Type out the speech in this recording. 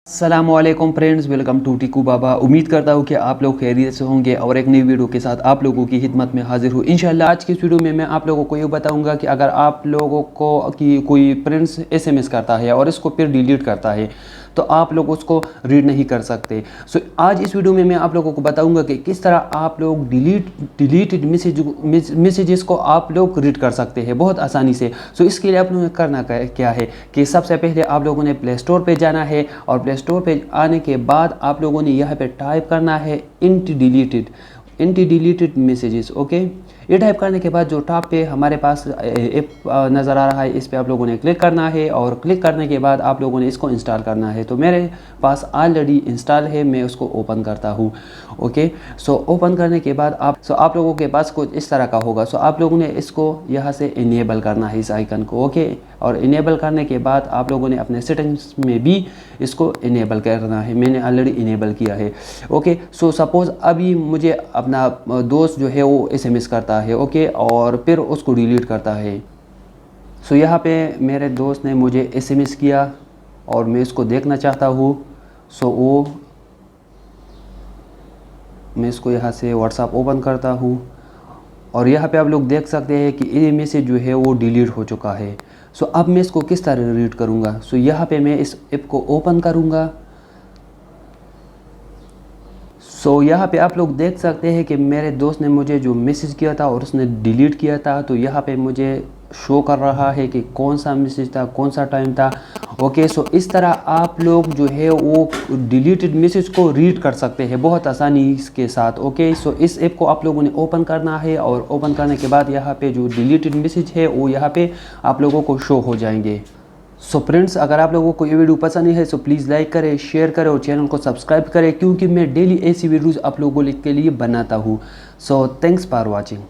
अस्सलामुअलैकुम friends, welcome to Tiku बाबा। उम्मीद करता हूँ कि आप लोग खैरियत से होंगे और एक नई वीडियो के साथ आप लोगों की खिदमत में हाजिर हूँ इंशाल्लाह। आज की इस वीडियो में मैं आप लोगों को ये बताऊंगा कि अगर आप लोगों को कि कोई फ्रेंड्स एसएमएस करता है और इसको फिर डिलीट करता है तो आप लोग उसको रीड नहीं कर सकते। सो आज इस वीडियो में मैं आप लोगों को बताऊंगा कि किस तरह आप लोग डिलीटेड मैसेजेस को आप लोग रीड कर सकते हैं बहुत आसानी से। सो इसके लिए आप लोगों ने करना क्या है कि सबसे पहले आप लोगों ने प्ले स्टोर पे जाना है और प्ले स्टोर पे आने के बाद आप लोगों ने यहाँ पे टाइप करना है इंटी डिलीटेड मैसेजेस। ओके, ये टाइप करने के बाद जो टॉप पे हमारे पास ऐप नज़र आ रहा है इस पे आप लोगों ने क्लिक करना है और क्लिक करने के बाद आप लोगों ने इसको इंस्टॉल करना है। तो मेरे पास ऑलरेडी इंस्टॉल है, मैं उसको ओपन करता हूँ। ओके, सो ओपन करने के बाद आप लोगों के पास कुछ इस तरह का होगा। सो आप लोगों ने इसको यहाँ से इनेबल करना है इस आइकन को। ओके, और इनेबल करने के बाद आप लोगों ने अपने सेटिंग्स में भी इसको इनेबल करना है। मैंने ऑलरेडी इनेबल किया है। ओके, सो सपोज़ अभी मुझे अपना दोस्त जो है वो एसएमएस करता है, ओके, और फिर उसको डिलीट करता है। सो यहाँ पे मेरे दोस्त ने मुझे एसएमएस किया और मैं इसको देखना चाहता हूँ। सो मैं इसको यहाँ से व्हाट्सएप ओपन करता हूँ और यहाँ पे आप लोग देख सकते हैं कि ये मैसेज जो है वो डिलीट हो चुका है। सो अब मैं इसको किस तरह रीड करूँगा। सो यहाँ पे मैं इस ऐप को ओपन करूँगा। सो यहाँ पे आप लोग देख सकते हैं कि मेरे दोस्त ने मुझे जो मैसेज किया था और उसने डिलीट किया था। तो यहाँ पे मुझे शो कर रहा है कि कौन सा मैसेज था, कौन सा टाइम था। ओके, सो इस तरह आप लोग जो है वो डिलीटेड मैसेज को रीड कर सकते हैं बहुत आसानी के साथ। ओके, सो इस ऐप को आप लोगों ने ओपन करना है और ओपन करने के बाद यहाँ पे जो डिलीटेड मैसेज है वो यहाँ पे आप लोगों को शो हो जाएंगे। सो फ्रेंड्स, अगर आप लोगों को ये वीडियो पसंद है सो प्लीज़ लाइक करें, शेयर करें और चैनल को सब्सक्राइब करें क्योंकि मैं डेली ऐसी वीडियोज़ आप लोगों के लिए बनाता हूँ। So thanks for watching.